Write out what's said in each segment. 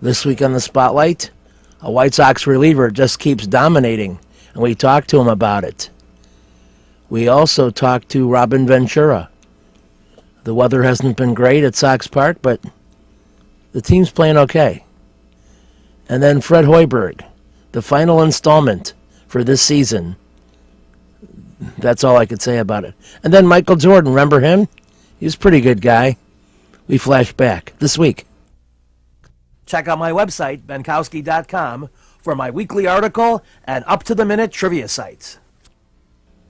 This week on the Spotlight, a White Sox reliever just keeps dominating, and we talked to him about it. We also talked to Robin Ventura. The weather hasn't been great at Sox Park, but the team's playing okay. And then Fred Hoiberg, the final installment for this season. That's all I could say about it. And then Michael Jordan, remember him? He was a pretty good guy. We flash back this week. Check out my website, benkowski.com, for my weekly article and up-to-the-minute trivia sites.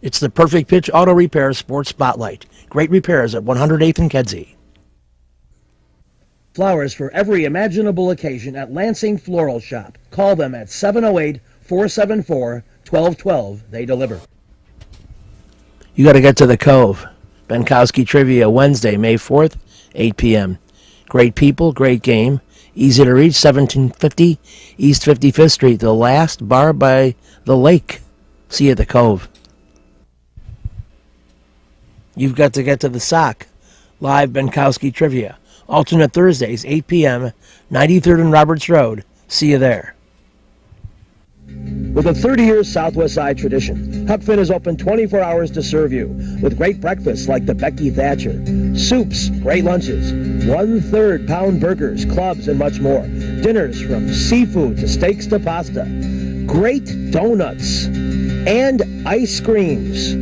It's the Perfect Pitch Auto Repair Sports Spotlight. Great repairs at 108th and Kedzie. Flowers for every imaginable occasion at Lansing Floral Shop. Call them at 708-474-1212. They deliver. You got to get to the Cove. Benkowski Trivia, Wednesday, May 4th, 8 p.m. Great people, great game. Easy to reach, 1750 East 55th Street, the last bar by the lake. See you at the Cove. You've got to get to the Sock. Live Benkowski Trivia. Alternate Thursdays, 8 p.m., 93rd and Roberts Road. See you there. With a 30-year Southwest Side tradition, Huck Finn is open 24 hours to serve you with great breakfasts like the Becky Thatcher, soups, great lunches, 1/3 pound burgers, clubs, and much more. Dinners from seafood to steaks to pasta, great donuts, and ice creams.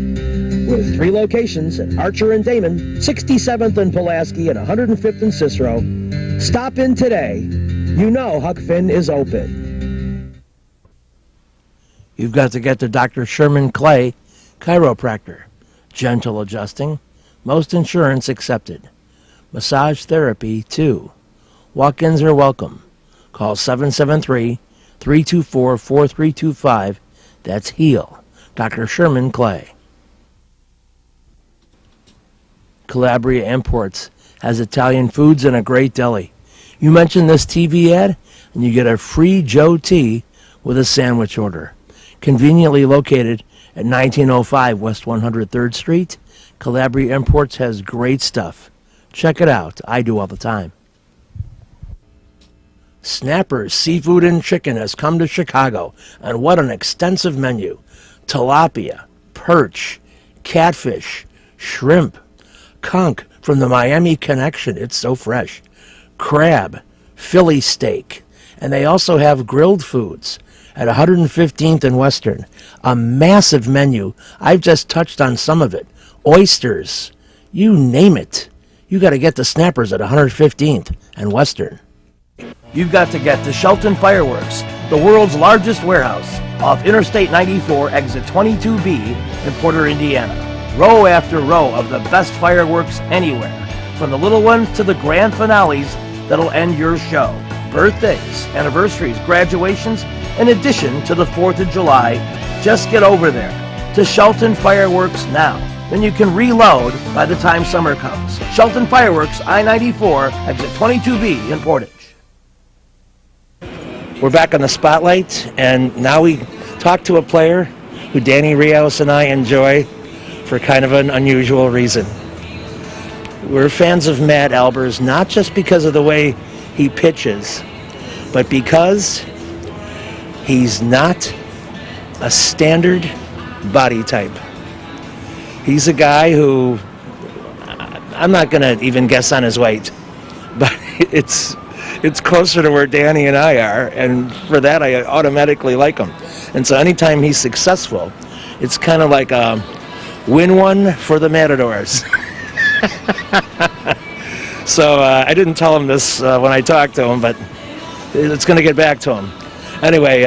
With 3 locations at Archer and Damon, 67th and Pulaski, and 105th and Cicero. Stop in today. You know Huck Finn is open. You've got to get to Dr. Sherman Clay, chiropractor. Gentle adjusting. Most insurance accepted. Massage therapy, too. Walk-ins are welcome. Call 773-324-4325. That's HEAL. Dr. Sherman Clay. Calabria Imports has Italian foods and a great deli. You mention this TV ad, and you get a free Joe tea with a sandwich order. Conveniently located at 1905 West 103rd Street, Calabria Imports has great stuff. Check it out. I do all the time. Snappers Seafood and Chicken has come to Chicago, and what an extensive menu. Tilapia, perch, catfish, shrimp, conch from the Miami Connection. It's so fresh. Crab, Philly steak, and they also have grilled foods at 115th and Western. A massive menu. I've just touched on some of it. Oysters, you name it. You got to get the Snappers at 115th and Western. You've got to get to Shelton Fireworks, the world's largest warehouse, off Interstate 94, exit 22B in Porter, Indiana. Row after row of the best fireworks anywhere, from the little ones to the grand finales that'll end your show. Birthdays, anniversaries, graduations, in addition to the 4th of July. Just get over there to Shelton Fireworks now. Then you can reload by the time summer comes. Shelton Fireworks, I-94, exit 22B in Portage. We're back on the Spotlight, and now we talk to a player who Danny Rios and I enjoy for kind of an unusual reason. We're fans of Matt Albers, not just because of the way he pitches, but because he's not a standard body type. He's a guy who, I'm not going to even guess on his weight, but it's closer to where Danny and I are, and for that I automatically like him. And so anytime he's successful, it's kind of like a win one for the Matadors. So I didn't tell him this when I talked to him, but it's going to get back to him. Anyway,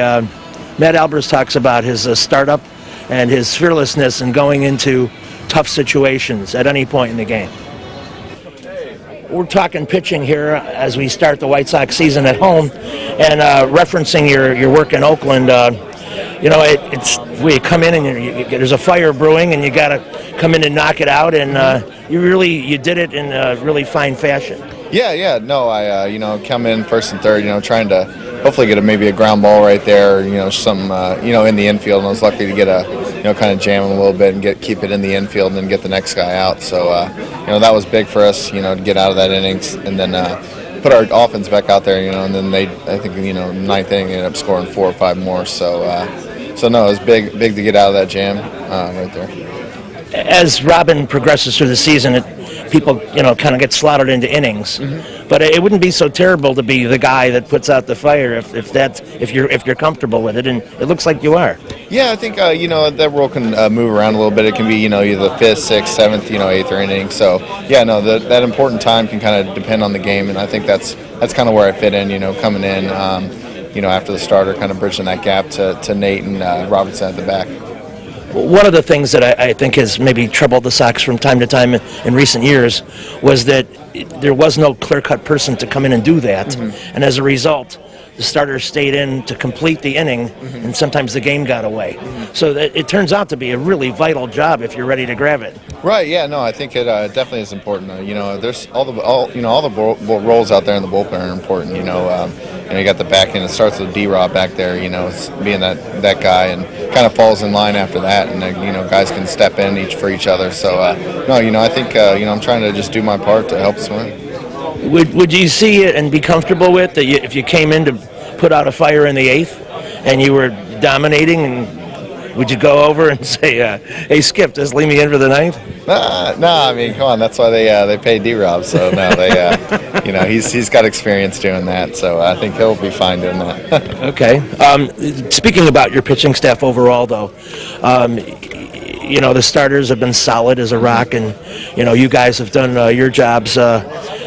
Matt Albers talks about his startup and his fearlessness in going into tough situations at any point in the game. We're talking pitching here as we start the White Sox season at home, and referencing your work in Oakland. It's where you come in and there's a fire brewing, and you got to come in and knock it out, and you did it in a really fine fashion. Yeah. No, I come in first and third, trying to hopefully get maybe a ground ball right there, some in the infield, and I was lucky to get kind of jam him a little bit and keep it in the infield and then get the next guy out. So that was big for us, to get out of that innings, and then put our offense back out there, and then I think, ninth inning, they ended up scoring 4 or 5 more. So no, it was big to get out of that jam right there. As Robin progresses through the season, people, kind of get slotted into innings. But it wouldn't be so terrible to be the guy that puts out the fire if you're comfortable with it, and it looks like you are. Yeah, I think that role can move around a little bit. It can be either the 5th, 6th, 7th, 8th or inning. So yeah, no, that important time can kind of depend on the game, and I think that's kind of where I fit in. Coming in, after the starter, kind of bridging that gap to Nate and Robinson at the back. One of the things that I think has maybe troubled the Sox from time to time in recent years was that there was no clear-cut person to come in and do that, and as a result, the starter stayed in to complete the inning, and sometimes the game got away. So that it turns out to be a really vital job if you're ready to grab it. Right. Yeah. No, I think it definitely is important. There's all the roles out there in the bullpen are important. You got the back end. It starts with D-Rob back there. It's being that guy, and kind of falls in line after that. And guys can step in for each other. So no, I think I'm trying to just do my part to help us win. Would you see it and be comfortable with that if you came in to put out a fire in the 8th and you were dominating, and would you go over and say, hey, Skip, just leave me in for the 9th? No, I mean, come on, that's why they pay D-Rob. So no, they he's got experience doing that, so I think he'll be fine doing that. Okay. Speaking about your pitching staff overall, though, the starters have been solid as a rock, and you guys have done your jobs.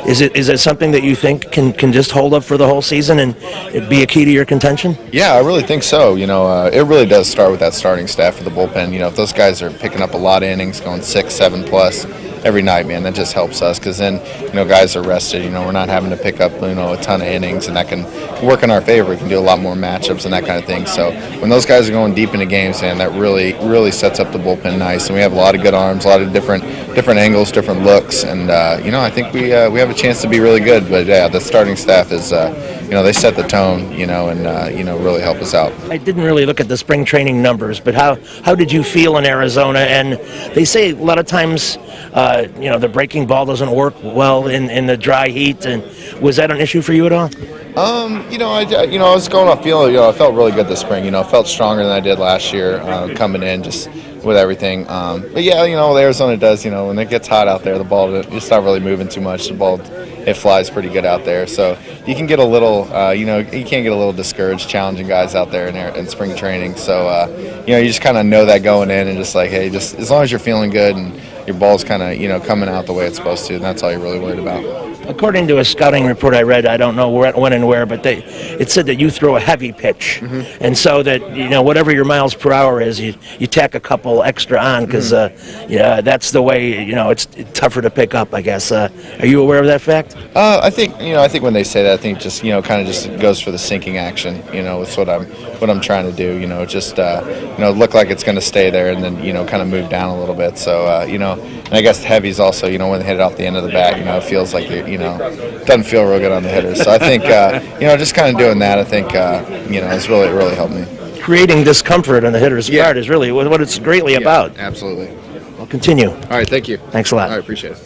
Is it something that you think can just hold up for the whole season and it be a key to your contention? Yeah, I really think so. It really does start with that starting staff for the bullpen. If those guys are picking up a lot of innings, going 6, 7 plus every night, man, that just helps us, because then guys are rested. We're not having to pick up a ton of innings, and that can work in our favor. We can do a lot more matchups and that kind of thing. So when those guys are going deep into games, man, that really sets up the bullpen nice. And we have a lot of good arms, a lot of different angles, different looks, and I think we have a chance to be really good. But yeah, the starting staff is they set the tone, and really help us out. I didn't really look at the spring training numbers, but how did you feel in Arizona? And they say a lot of times the breaking ball doesn't work well in the dry heat, and was that an issue for you at all? I was going off feeling, I felt really good this spring. I felt stronger than I did last year coming in, just with everything. But yeah, Arizona does, when it gets hot out there, the ball, it's not really moving too much. The ball, it flies pretty good out there. So you can get a little, you can't get a little discouraged challenging guys out there in spring training. So, you just kind of know that going in, and just like, hey, just as long as you're feeling good and your ball's kind of, coming out the way it's supposed to, and that's all you're really worried about. According to a scouting report I read, I don't know when and where, but it said that you throw a heavy pitch, and so that whatever your miles per hour is, you tack a couple extra on, because that's the way it's tougher to pick up, I guess. Are you aware of that fact? I think when they say that, I think just kind of just goes for the sinking action. It's what I'm trying to do. Just look like it's going to stay there, and then kind of move down a little bit. So and I guess the heavy's also when they hit it off the end of the bat, it feels like doesn't feel real good on the hitters. So I think just kind of doing that, I think it's really helped me. Creating discomfort on the hitter's part is really what it's greatly about. Absolutely. Well, continue. All right, thank you. Thanks a lot. All right, appreciate it.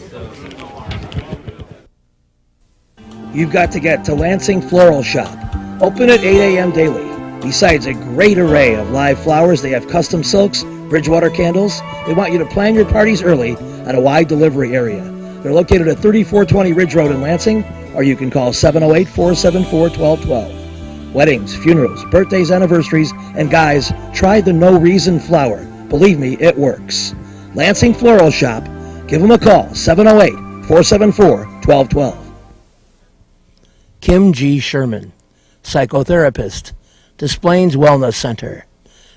You've got to get to Lansing Floral Shop. Open at 8 a.m. daily. Besides a great array of live flowers, they have custom silks, Bridgewater candles. They want you to plan your parties early at a wide delivery area. They're located at 3420 Ridge Road in Lansing, or you can call 708-474-1212. Weddings, funerals, birthdays, anniversaries, and guys, try the No Reason flower. Believe me, it works. Lansing Floral Shop. Give them a call, 708-474-1212. Kim G. Sherman, psychotherapist, Des Plaines Wellness Center.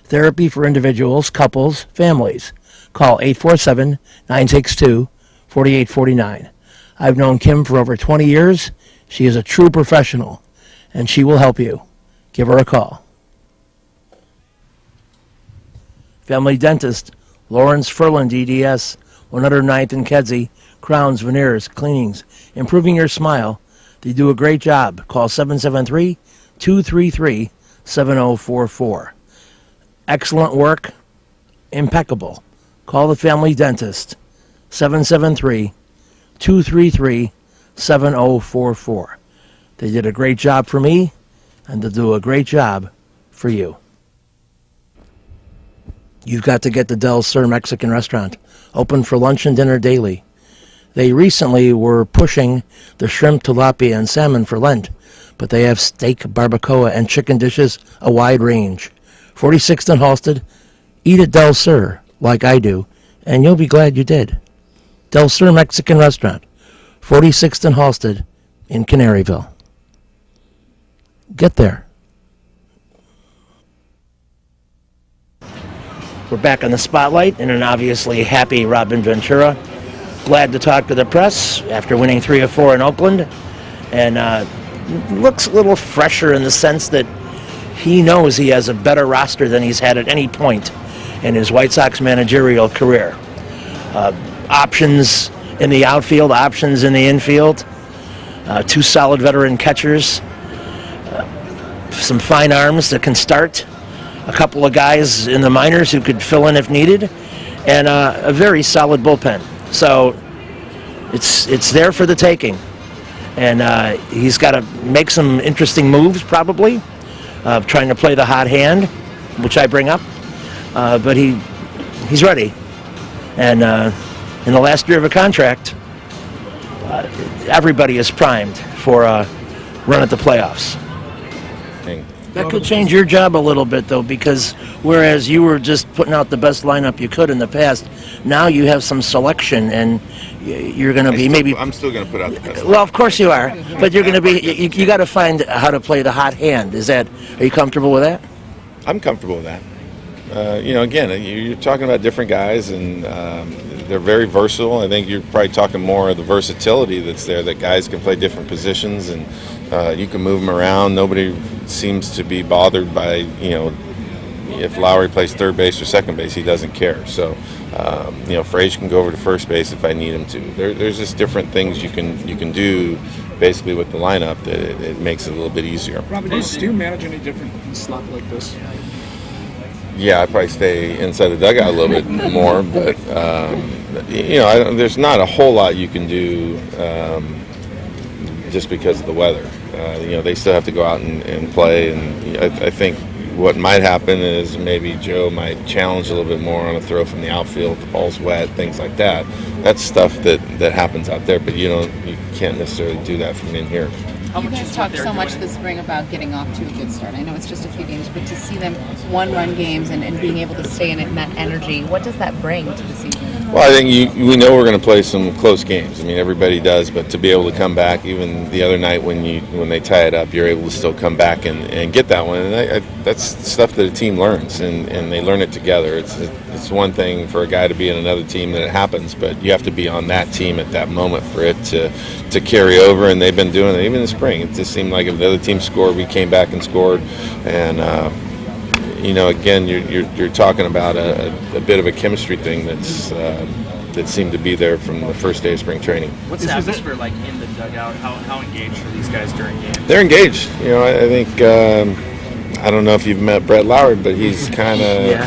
Therapy for individuals, couples, families. Call 847-962-4849. I've known Kim for over 20 years. She is a true professional, and she will help you. Give her a call. Family Dentist, Lawrence Furlan, DDS, 109th and Kedzie, crowns, veneers, cleanings, improving your smile. They do a great job. Call 773-233-7044. Excellent work, impeccable. Call the Family Dentist, 773-233-7044. They did a great job for me, and they'll do a great job for you. You've got to get the Del Sur Mexican restaurant, open for lunch and dinner daily. They recently were pushing the shrimp, tilapia, and salmon for Lent, but they have steak, barbacoa, and chicken dishes, a wide range. 46th and Halsted. Eat at Del Sur, like I do, and you'll be glad you did. Del Sur Mexican Restaurant, 46th and Halsted in Canaryville. Get there. We're back on the spotlight and an obviously happy Robin Ventura. Glad to talk to the press after winning 3 of 4 in Oakland. And looks a little fresher in the sense that he knows he has a better roster than he's had at any point in his White Sox managerial career. Options in the outfield, options in the infield, 2 solid veteran catchers, some fine arms that can start, a couple of guys in the minors who could fill in if needed, and a very solid bullpen. So it's there for the taking. And he's got to make some interesting moves, probably, trying to play the hot hand, which I bring up. But he's ready. And in the last year of a contract, everybody is primed for a run at the playoffs. That could change your job a little bit, though, because whereas you were just putting out the best lineup you could in the past, now you have some selection, and you're going to be maybe... I'm still going to put out the best lineup. Well, of course you are, but you're going to be... You got to find how to play the hot hand. Are you comfortable with that? I'm comfortable with that. Again, you're talking about different guys, and they're very versatile. I think you're probably talking more of the versatility that's there, that guys can play different positions, and you can move them around. Nobody seems to be bothered by, if Lowry plays third base or second base, he doesn't care. So, Frage can go over to first base if I need him to. There's just different things you can do basically with the lineup that it makes it a little bit easier. Robin, do you manage any different in a slot like this? Yeah, I'd probably stay inside the dugout a little bit more, but there's not a whole lot you can do just because of the weather. They still have to go out and play, and I think what might happen is maybe Joe might challenge a little bit more on a throw from the outfield if the ball's wet, things like that. That's stuff that happens out there, but you can't necessarily do that from in here. You guys talked so much this spring about getting off to a good start. I know it's just a few games, but to see them one-run games and being able to stay in it and that energy, what does that bring to the season? Well, I think we know we're going to play some close games. I mean, everybody does, but to be able to come back, even the other night when they tie it up, you're able to still come back and get that one. And that's stuff that a team learns, and they learn it together. It's one thing for a guy to be in another team that it happens, but you have to be on that team at that moment for it to carry over, and they've been doing it even in spring. It just seemed like if the other team scored, we came back and scored. And, again, you're talking about a bit of a chemistry thing that seemed to be there from the first day of spring training. What's the atmosphere like in the dugout? How engaged are these guys during games? They're engaged. I think, I don't know if you've met Brett Lowry, but he's kind of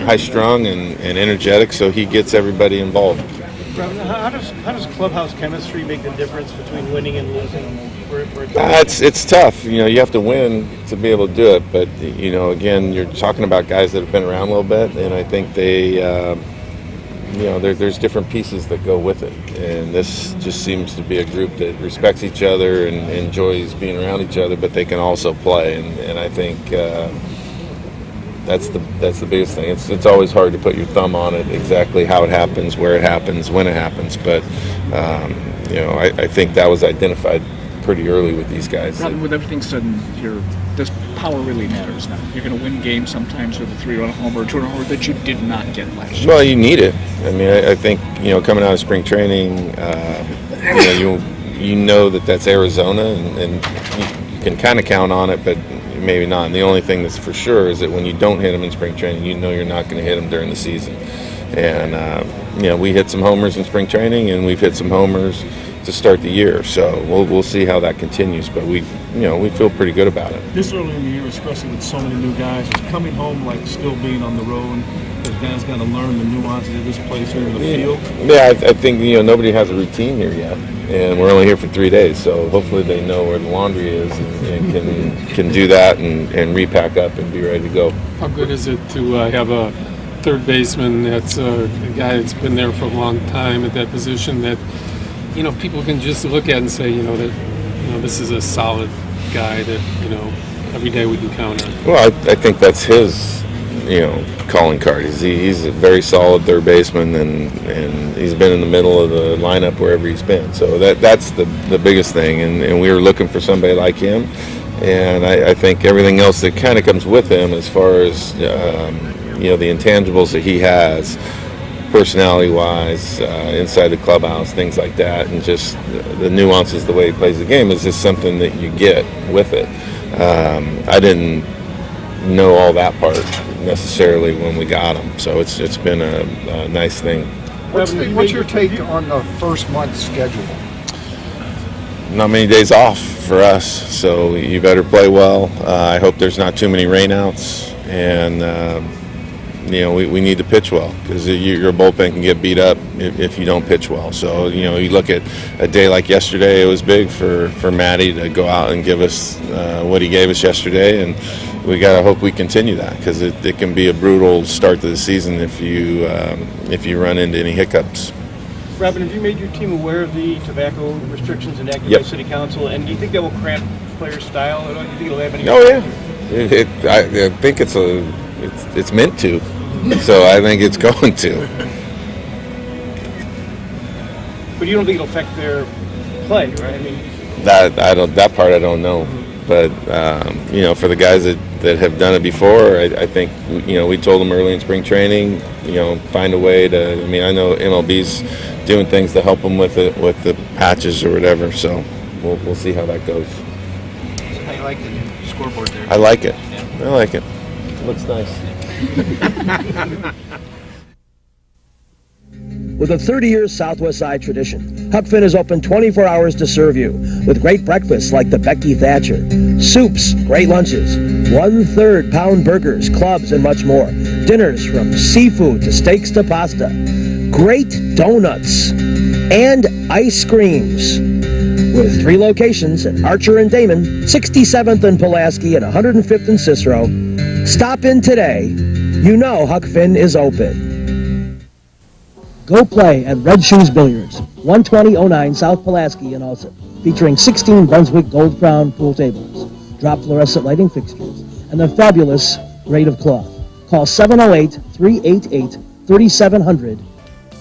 high-strung and energetic, so he gets everybody involved. How does clubhouse chemistry make the difference between winning and losing? It's tough. You have to win to be able to do it. But again, you're talking about guys that have been around a little bit, and I think they, there's different pieces that go with it. And this just seems to be a group that respects each other and enjoys being around each other, but they can also play. And I think that's the biggest thing. It's always hard to put your thumb on it exactly how it happens, where it happens, when it happens. But I think that was identified pretty early with these guys. Robin, with everything said, this power really matters now. You're going to win games sometimes with a 3-run homer or 2-run homer that you did not get last year. Well, you need it. I mean, I think coming out of spring training, you know that's Arizona, and you can kind of count on it, but maybe not. And the only thing that's for sure is that when you don't hit them in spring training, you're not going to hit them during the season. And we hit some homers in spring training, and we've hit some homers to start the year. So we'll see how that continues. But we feel pretty good about it. This early in the year, especially with so many new guys, is coming home like still being on the road. The guys got to learn the nuances of this place here in the field. Yeah, I think nobody has a routine here yet, and we're only here for 3 days. So hopefully they know where the laundry is and can do that and repack up and be ready to go. How good is it to have a third baseman that's a guy that's been there for a long time at that position that people can just look at and say that this is a solid guy that every day we can count on. Well, I think that's his calling card. He's a very solid third baseman, and he's been in the middle of the lineup wherever he's been. So that's the biggest thing, and we were looking for somebody like him. And I think everything else that kind of comes with him, as far as the intangibles that he has, personality-wise, inside the clubhouse, things like that, and just the nuances, the way he plays the game, is just something that you get with it. I didn't know all that part necessarily when we got him, so it's been a nice thing. What's your take on the first month's schedule? Not many days off for us, so you better play well. I hope there's not too many rainouts, and we need to pitch well, because your bullpen can get beat up if you don't pitch well. So you look at a day like yesterday, it was big for Matty to go out and give us what he gave us yesterday, and we got to hope we continue that, because it can be a brutal start to the season if you run into any hiccups. Robin, have you made your team aware of the tobacco restrictions enacted by City Council, and do you think that will cramp players' style at all? Do you think it'll have any? Oh yeah, I think it's meant to, so I think it's going to. But you don't think it'll affect their play, right? I mean, that part I don't know, but for the guys that have done it before, I think we told them early in spring training, find a way to. I know MLB's doing things to help them with it, with the patches or whatever. So we'll see how that goes. So how you like the new scoreboard there? I like it. Yeah. I like it. Looks nice. With a 30-year Southwest Side tradition, Huck Finn is open 24 hours to serve you with great breakfasts like the Becky Thatcher, soups, great lunches, 1/3 pound burgers, clubs, and much more. Dinners from seafood to steaks to pasta, great donuts, and ice creams. With 3 locations at Archer and Damon, 67th and Pulaski, and 105th and Cicero. Stop in today. Huck Finn is open. Go play at Red Shoes Billiards, 12009 South Pulaski in Alsip, featuring 16 Brunswick Gold Crown pool tables, drop fluorescent lighting fixtures, and the fabulous Grade of Cloth. Call 708-388-3700.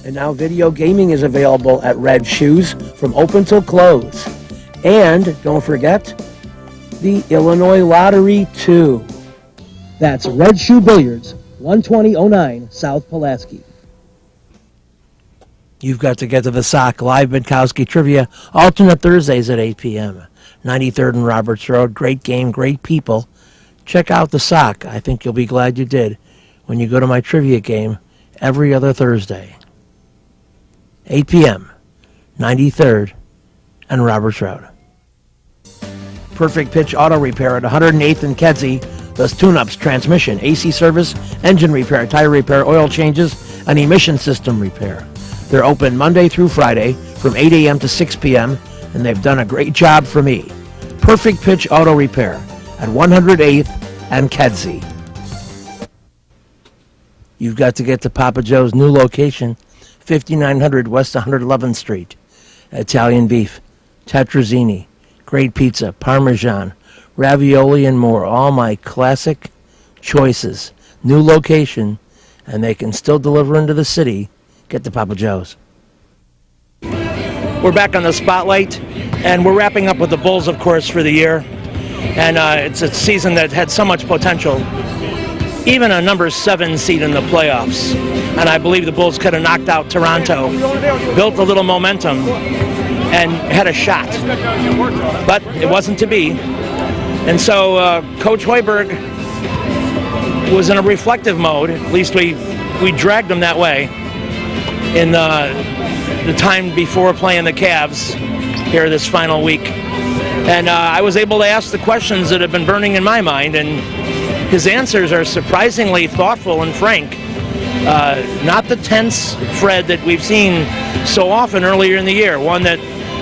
And now video gaming is available at Red Shoes from open till close. And don't forget, the Illinois Lottery too. That's Red Shoe Billiards, 12009 South Pulaski. You've got to get to the Sock Live Bidkowski Trivia, alternate Thursdays at 8 p.m. 93rd and Roberts Road. Great game, great people. Check out the Sock. I think you'll be glad you did when you go to my trivia game every other Thursday. 8 p.m., 93rd and Roberts Road. Perfect Pitch Auto Repair at 108th and Kedzie does tune-ups, transmission, AC service, engine repair, tire repair, oil changes, and emission system repair. They're open Monday through Friday from 8 a.m. to 6 p.m., and they've done a great job for me. Perfect Pitch Auto Repair at 108th and Kedzie. You've got to get to Papa Joe's new location, 5900 West 111th Street. Italian beef, tetrazzini, great pizza, Parmesan, ravioli, and more. All my classic choices. New location, and they can still deliver into the city. Get to Papa Joe's. We're back on the spotlight, and we're wrapping up with the Bulls, of course, for the year. And it's a season that had so much potential. Even a number 7 seed in the playoffs. And I believe the Bulls could have knocked out Toronto, built a little momentum, and had a shot. But it wasn't to be. And so Coach Hoiberg was in a reflective mode. At least we dragged him that way in the time before playing the Cavs. here this final week. And I was able to ask the questions that have been burning in my mind, and his answers are surprisingly thoughtful and frank. Not the tense Fred that we've seen so often earlier in the year, one that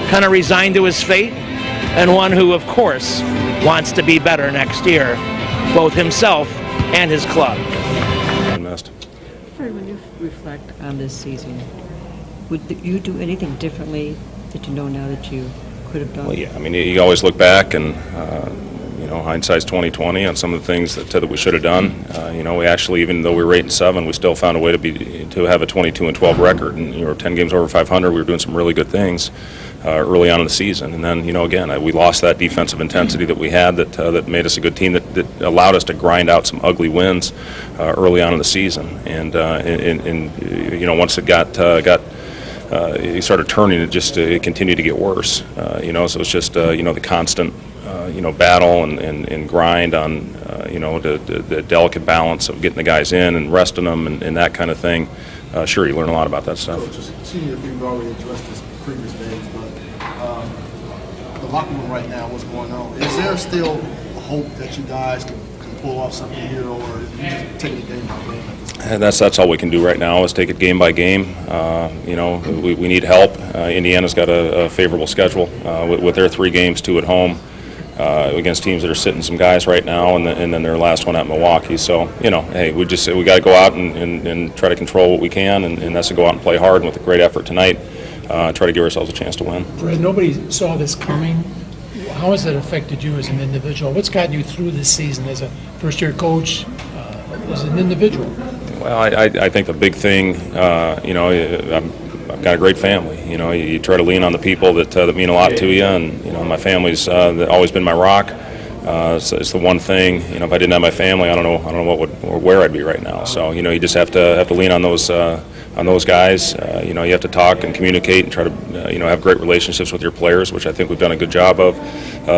kind of resigned to his fate, and one who, of course, wants to be better next year, both himself and his club. Fred, when you reflect on this season, would you do anything differently that you know now that you could have done? Well, yeah. I mean, you always look back, and hindsight's 20/20 on some of the things that we should have done. We actually, even though we were 8-7, we still found a way to have a 22-12 record, and 10 games over 500. We were doing some really good things early on in the season, and then again we lost that defensive intensity that we had that made us a good team that allowed us to grind out some ugly wins early on in the season, and once it it started turning, it continued to get worse. So it's just the constant battle and grind on the delicate balance of getting the guys in and resting them and that kind of thing. Sure, you learn a lot about that stuff. Coach, seeing if you've already addressed this previous days, but the locker room right now, what's going on? Is there still hope that you guys can pull off something here, or you just take it game by game at this point? And that's all we can do right now is take it game by game. We need help. Indiana's got a favorable schedule with their 3 games, 2 at home. Against teams that are sitting some guys right now, and then their last one at Milwaukee. So, hey, we got to go out and try to control what we can, and that's to go out and play hard, and with a great effort tonight, try to give ourselves a chance to win. Fred, nobody saw this coming. How has it affected you as an individual? What's gotten you through this season as a first-year coach, as an individual? Well, I think the big thing, I've got a great family. You try to lean on the people that mean a lot to you, and my family's always been my rock. So it's the one thing. If I didn't have my family, I don't know what where I'd be right now. So you just have to lean on those guys. You have to talk and communicate and try to have great relationships with your players, which I think we've done a good job of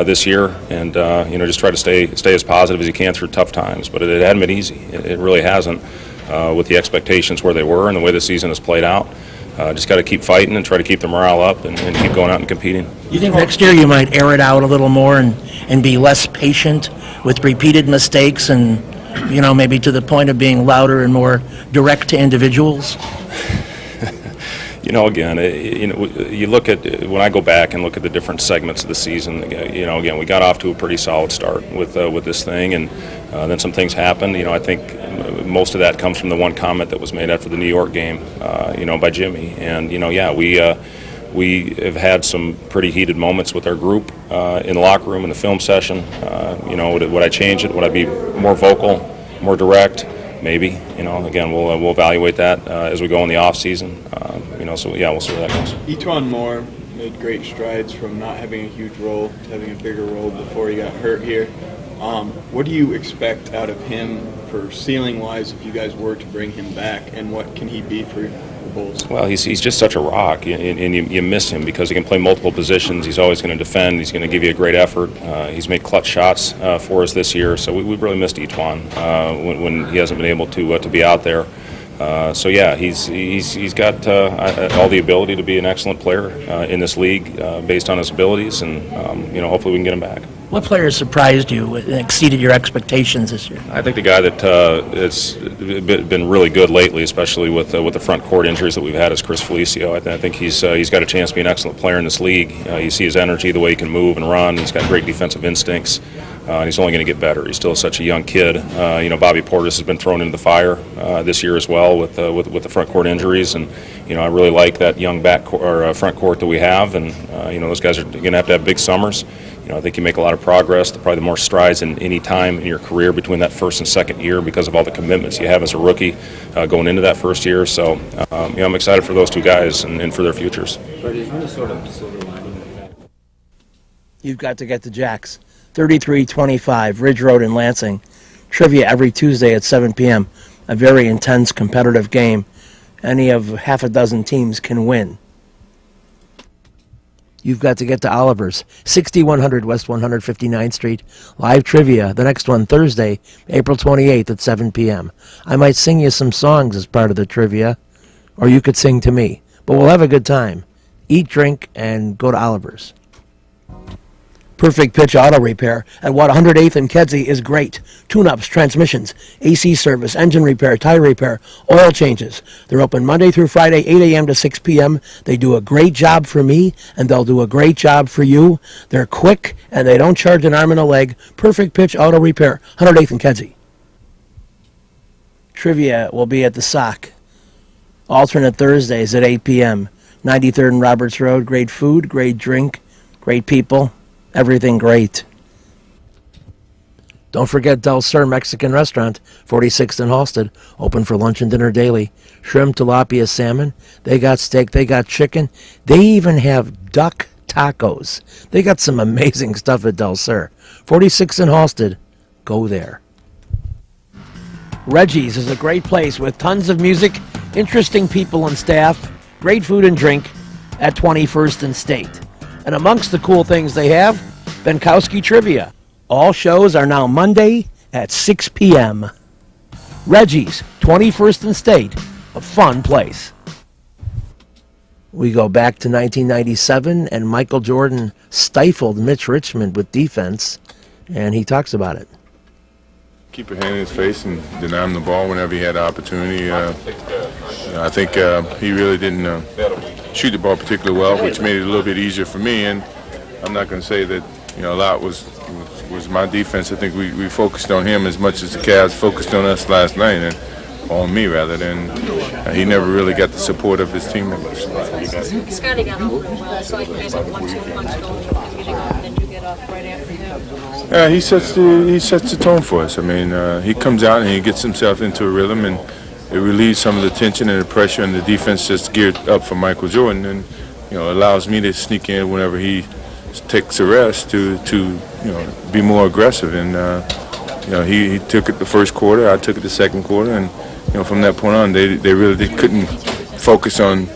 this year. And just try to stay as positive as you can through tough times. But it hadn't been easy. It really hasn't, with the expectations where they were and the way the season has played out. Just got to keep fighting and try to keep the morale up and keep going out and competing. You think next year you might air it out a little more and be less patient with repeated mistakes and, maybe to the point of being louder and more direct to individuals? Again, you look at, when I go back and look at the different segments of the season, again, we got off to a pretty solid start with this thing, and then some things happened. I think most of that comes from the one comment that was made after the New York game, by Jimmy. And, we have had some pretty heated moments with our group in the locker room, in the film session. Would I change it? Would I be more vocal, more direct? Maybe. Again, we'll evaluate that as we go in the off season. So yeah, we'll see where that goes. Etwan Moore made great strides from not having a huge role to having a bigger role before he got hurt here. What do you expect out of him for ceiling-wise if you guys were to bring him back, and what can he be for the Bulls? Well, he's just such a rock, and you miss him because he can play multiple positions. He's always going to defend. He's going to give you a great effort. He's made clutch shots for us this year, so we've really missed Etwan when he hasn't been able to be out there. So yeah, he's got all the ability to be an excellent player in this league based on his abilities, and hopefully we can get him back. What players surprised you and exceeded your expectations this year? I think the guy that has been really good lately, especially with the front court injuries that we've had, is Chris Felicio. I think he's got a chance to be an excellent player in this league. You see his energy, the way he can move and run. He's got great defensive instincts, and he's only going to get better. He's still such a young kid. Bobby Portis has been thrown into the fire this year as well with the front court injuries, and I really like that young front court that we have, and those guys are going to have big summers. I think you make a lot of progress, probably the more strides in any time in your career between that first and second year because of all the commitments you have as a rookie going into that first year. So, I'm excited for those two guys and for their futures. You've got to get the Jacks. 3325 Ridge Road in Lansing. Trivia every Tuesday at 7 p.m. A very intense competitive game. Any of half a dozen teams can win. You've got to get to Oliver's, 6100 West 159th Street. Live trivia, the next one Thursday, April 28th at 7 p.m. I might sing you some songs as part of the trivia, or you could sing to me. But we'll have a good time. eat, drink, and go to Oliver's. Perfect Pitch Auto Repair at 108th and Kedzie is great. Tune-ups, transmissions, AC service, engine repair, tire repair, oil changes. They're open Monday through Friday, 8 a.m. to 6 p.m. They do a great job for me, and they'll do a great job for you. They're quick, and they don't charge an arm and a leg. Perfect Pitch Auto Repair, 108th and Kedzie. Trivia will be at the Sock. Alternate Thursdays at 8 p.m. 93rd and Roberts Road. Great food, great drink, great people. Everything great. Don't forget Del Sur Mexican Restaurant, 46th and Halsted, open for lunch and dinner daily. Shrimp, tilapia, salmon. They got steak, they got chicken. They even have duck tacos. They got some amazing stuff at Del Sur. 46th and Halsted. Go there. Reggie's is a great place with tons of music, interesting people and staff, great food and drink at 21st and State. And amongst the cool things they have, Benkowski Trivia. All shows are now Monday at 6 p.m. Reggie's, 21st and State, a fun place. We go back to 1997, and Michael Jordan stifled Mitch Richmond with defense, and he talks about it. Keep your hand in his face and deny him the ball whenever he had the opportunity. I think he really didn't shoot the ball particularly well, which made it a little bit easier for me. And I'm not going to say that a lot was my defense. I think we focused on him as much as the Cavs focused on us last night, and on me rather than he never really got the support of his teammates. Scotty got home well, so you guys have 1-2 punch going, getting off, and then you get off right after him. Yeah, he sets the tone for us. I mean, he comes out and he gets himself into a rhythm, and it relieves some of the tension and the pressure, and the defense just geared up for Michael Jordan, and allows me to sneak in whenever he takes a rest to be more aggressive. And he took it the first quarter, I took it the second quarter, and from that point on, they really couldn't focus on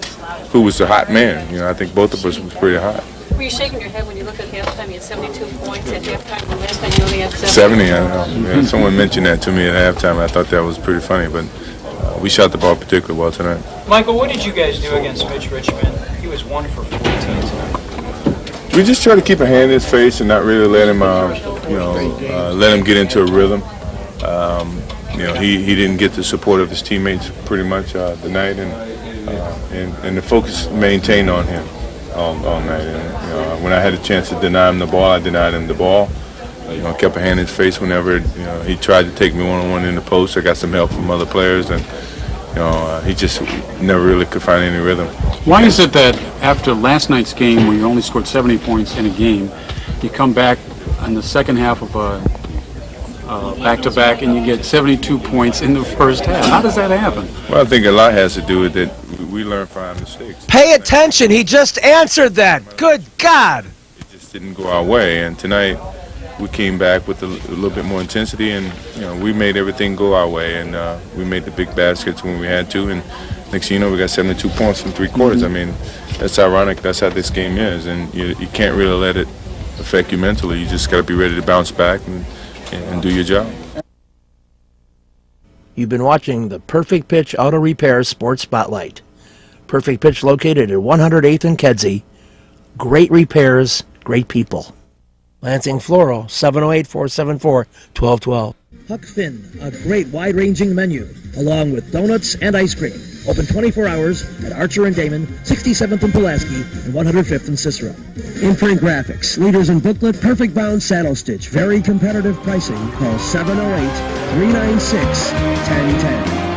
who was the hot man. I think both of us was pretty hot. Were you shaking your head when you look at halftime? You had 72 points at halftime. The last time you only had 70. I don't know. Yeah, someone mentioned that to me at halftime. I thought that was pretty funny, but we shot the ball particularly well tonight. Michael, what did you guys do against Mitch Richmond? He was 1 for 14 tonight. We just try to keep a hand in his face and not really let him, let him get into a rhythm. He didn't get the support of his teammates pretty much tonight, and the focus maintained on him all night. And when I had a chance to deny him the ball, I denied him the ball. Kept a hand in his face whenever he tried to take me one-on-one in the post. I got some help from other players, and he just never really could find any rhythm. Why is it that after last night's game, where you only scored 70 points in a game, you come back in the second half of a back-to-back and you get 72 points in the first half? How does that happen? Well, I think a lot has to do with that we learn from our mistakes. Pay attention. He just answered that. Good God. It just didn't go our way, and tonight we came back with a little bit more intensity, and we made everything go our way, and we made the big baskets when we had to, and next thing you know, we got 72 points in 3 quarters. I mean, that's ironic. That's how this game is, and you can't really let it affect you mentally. You just got to be ready to bounce back and do your job. You've been watching the Perfect Pitch Auto Repair Sports Spotlight. Perfect Pitch located at 108th and Kedzie. Great repairs, great people. Lansing Floral, 708-474-1212. Huck Finn, a great wide-ranging menu, along with donuts and ice cream. Open 24 hours at Archer and Damon, 67th and Pulaski, and 105th and Cicero. Imprint Graphics, leaders in booklet, perfect bound saddle stitch, very competitive pricing. Call 708-396-1010.